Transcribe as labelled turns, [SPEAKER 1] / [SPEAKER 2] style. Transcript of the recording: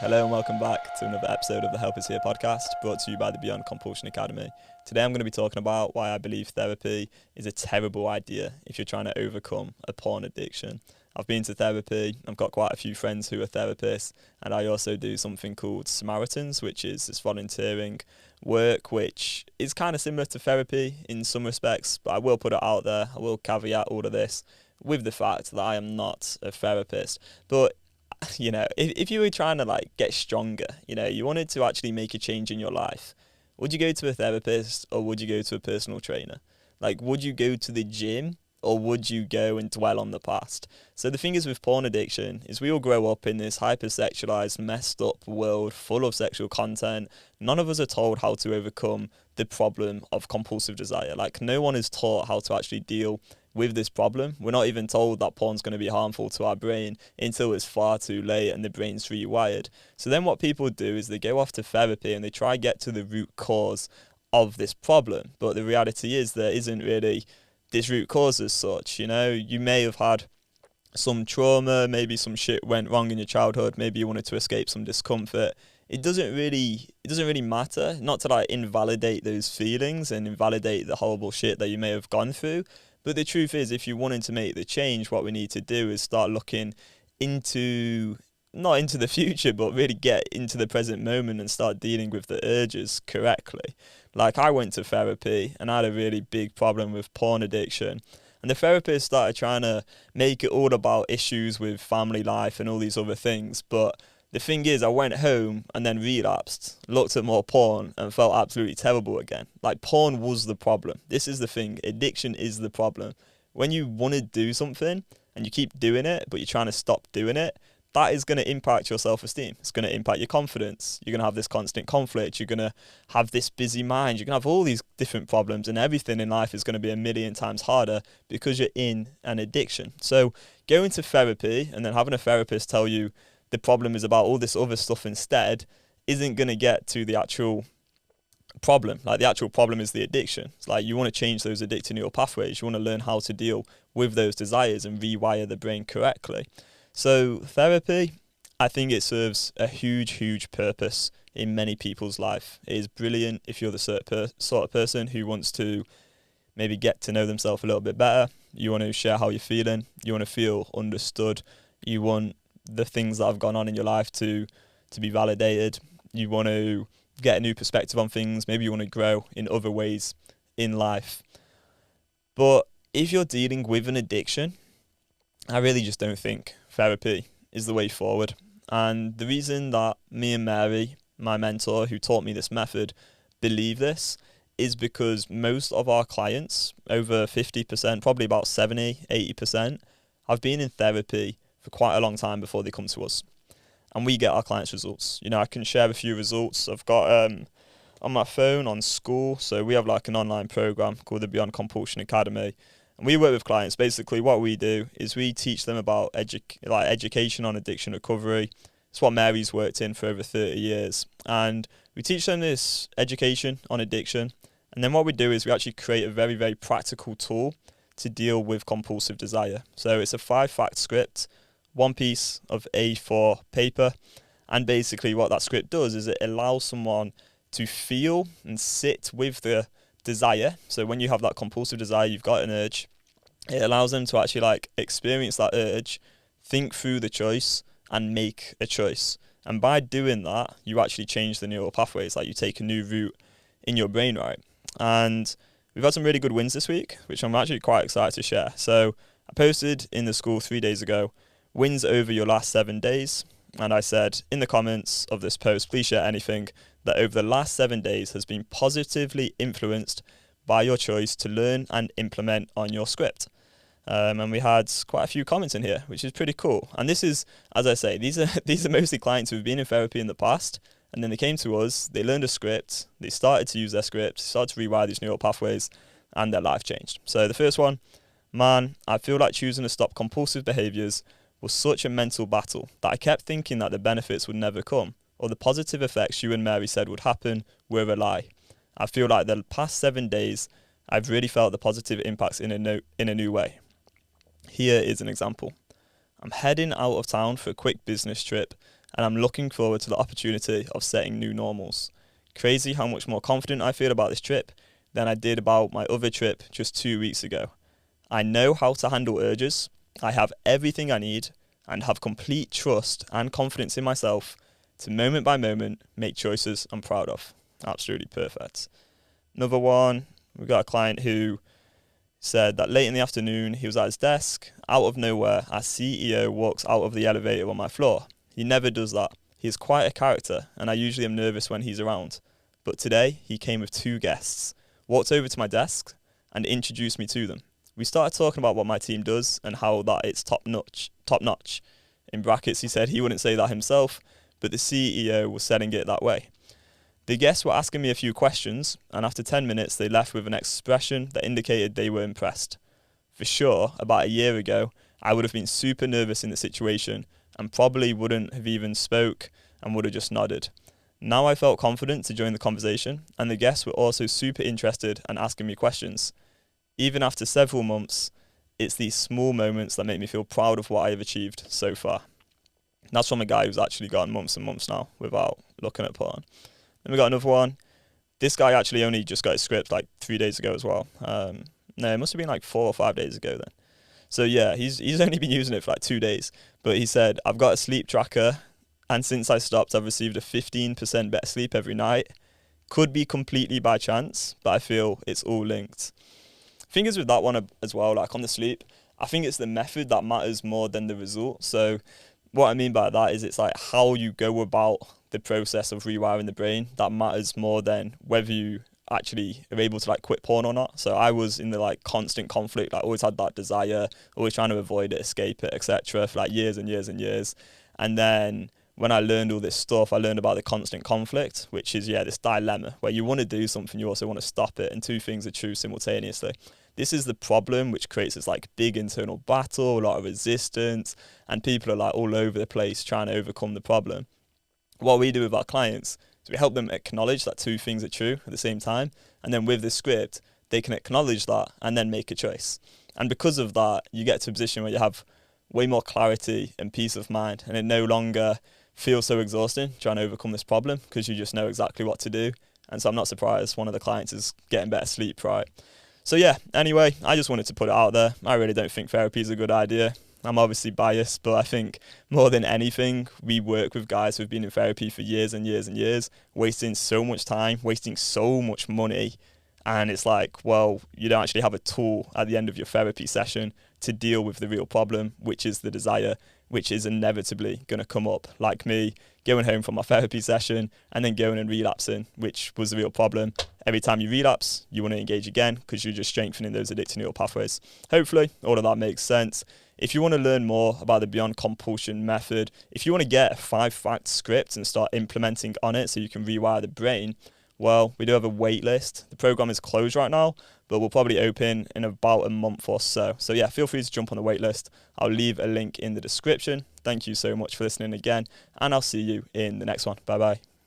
[SPEAKER 1] Hello and welcome back to another episode of the Help Is Here podcast, brought to you by the Compulsion Academy. Today I'm going to be talking about why I believe therapy is a terrible idea if you're trying to overcome a porn addiction. I've been to therapy, I've got quite a few friends who are therapists, and I also do something called Samaritans, which is this volunteering work, which is kind of similar to therapy in some respects, but I will put it out there, I will caveat all of this with the fact that I am not a therapist. But you know, if you were trying to get stronger, you wanted to actually make a change in your life, would you go to a therapist or would you go to a personal trainer? Would you go to the gym or would you go and dwell on the past? So the thing is with porn addiction is we all grow up in this hypersexualized, messed up world full of sexual content. None of us are told how to overcome the problem of compulsive desire. No one is taught how to actually deal with this problem. We're not even told that porn's going to be harmful to our brain until it's far too late and the brain's rewired. So then what people do is they go off to therapy and they try to get to the root cause of this problem. But the reality is there isn't really this root cause as such. You may have had some trauma, maybe some shit went wrong in your childhood, maybe you wanted to escape some discomfort. It doesn't really matter, not to invalidate those feelings and invalidate the horrible shit that you may have gone through. But the truth is, if you wanted to make the change, what we need to do is start looking not into the future, but really get into the present moment and start dealing with the urges correctly. I went to therapy and I had a really big problem with porn addiction. And the therapist started trying to make it all about issues with family life and all these other things. But the thing is, I went home and then relapsed, looked at more porn and felt absolutely terrible again. Porn was the problem. This is the thing. Addiction is the problem. When you want to do something and you keep doing it, but you're trying to stop doing it, that is going to impact your self-esteem. It's going to impact your confidence. You're going to have this constant conflict. You're going to have this busy mind. You're going to have all these different problems, and everything in life is going to be a million times harder because you're in an addiction. So going to therapy and then having a therapist tell you the problem is about all this other stuff instead isn't going to get to the actual problem. The actual problem is the addiction. It's you want to change those addictive neural pathways. You want to learn how to deal with those desires and rewire the brain correctly. So therapy, I think it serves a huge purpose in many people's life. It is brilliant if you're the sort of person who wants to maybe get to know themselves a little bit better. You want to share how you're feeling. You want to feel understood. You want the things that have gone on in your life to be validated. You want to get a new perspective on things. Maybe you want to grow in other ways in life. But if you're dealing with an addiction, I really just don't think therapy is the way forward. And the reason that me and Mary, my mentor who taught me this method, believe this is because most of our clients, over 50%, probably about 70, 80%, have been in therapy for quite a long time before they come to us. And we get our clients' results. I can share a few results. I've got on my phone on school. So we have an online program called the Compulsion Academy. And we work with clients. Basically, what we do is we teach them about education on addiction recovery. It's what Mary's worked in for over 30 years. And we teach them this education on addiction. And then what we do is we actually create a very, very practical tool to deal with compulsive desire. So it's a 5-fact script, one piece of A4 paper. And basically what that script does is it allows someone to feel and sit with the desire. So when you have that compulsive desire, you've got an urge, it allows them to actually experience that urge, think through the choice and make a choice. And by doing that, you actually change the neural pathways, you take a new route in your brain, right? And we've had some really good wins this week, which I'm actually quite excited to share. So I posted in the school 3 days ago, wins over your last 7 days. And I said in the comments of this post, please share anything that over the last 7 days has been positively influenced by your choice to learn and implement on your script. And we had quite a few comments in here, which is pretty cool. And this is, as I say, these are mostly clients who've been in therapy in the past, and then they came to us, they learned a script, they started to use their script, started to rewire these neural pathways, and their life changed. So the first one, man, I feel like choosing to stop compulsive behaviours was such a mental battle that I kept thinking that the benefits would never come, or the positive effects you and Mary said would happen were a lie. I feel like the past 7 days, I've really felt the positive impacts in a new way. Here is an example. I'm heading out of town for a quick business trip and I'm looking forward to the opportunity of setting new normals. Crazy how much more confident I feel about this trip than I did about my other trip just 2 weeks ago. I know how to handle urges, I have everything I need, and have complete trust and confidence in myself to moment by moment make choices I'm proud of. Absolutely perfect. Another one, we've got a client who said that late in the afternoon he was at his desk. Out of nowhere, our CEO walks out of the elevator on my floor. He never does that. He is quite a character, and I usually am nervous when he's around. But today, he came with 2 guests, walked over to my desk, and introduced me to them. We started talking about what my team does and how that it's top notch. In brackets, he said he wouldn't say that himself, but the CEO was setting it that way. The guests were asking me a few questions, and after 10 minutes, they left with an expression that indicated they were impressed. For sure, about a year ago, I would have been super nervous in the situation and probably wouldn't have even spoke and would have just nodded. Now I felt confident to join the conversation, and the guests were also super interested and asking me questions. Even after several months, it's these small moments that make me feel proud of what I have achieved so far. And that's from a guy who's actually gone months and months now without looking at porn. Then we got another one. This guy actually only just got his script like 3 days ago as well. No, it must have been like 4 or 5 days ago then. So yeah, he's only been using it for like 2 days. But he said, I've got a sleep tracker, and since I stopped, I've received a 15% better sleep every night. Could be completely by chance, but I feel it's all linked. Thing is with that one as well, like on the sleep, I think it's the method that matters more than the result. So what I mean by that is it's like how you go about the process of rewiring the brain that matters more than whether you actually are able to like quit porn or not. So I was in the like constant conflict, like always had that desire, always trying to avoid it, escape it, etc. for like years and years and years. And then when I learned all this stuff, I learned about the constant conflict, which is this dilemma where you want to do something, you also want to stop it, and 2 things are true simultaneously. This is the problem which creates this like big internal battle, a lot of resistance, and people are like all over the place trying to overcome the problem. What we do with our clients is we help them acknowledge that 2 things are true at the same time, and then with the script, they can acknowledge that and then make a choice. And because of that, you get to a position where you have way more clarity and peace of mind, and it no longer feels so exhausting trying to overcome this problem because you just know exactly what to do. And so I'm not surprised one of the clients is getting better sleep, right? So yeah, anyway, I just wanted to put it out there. I really don't think therapy is a good idea. I'm obviously biased, but I think more than anything, we work with guys who've been in therapy for years and years and years, wasting so much time, wasting so much money. And it's like, well, you don't actually have a tool at the end of your therapy session to deal with the real problem, which is the desire, which is inevitably going to come up. Like me going home from my therapy session and then going and relapsing, which was the real problem. Every time you relapse, you want to engage again because you're just strengthening those addictive neural pathways. Hopefully, all of that makes sense. If you want to learn more about the Beyond Compulsion method, if you want to get a 5-fact script and start implementing on it so you can rewire the brain, well, we do have a wait list. The program is closed right now, but we'll probably open in about a month or so. So yeah, feel free to jump on the wait list. I'll leave a link in the description. Thank you so much for listening again, and I'll see you in the next one. Bye bye.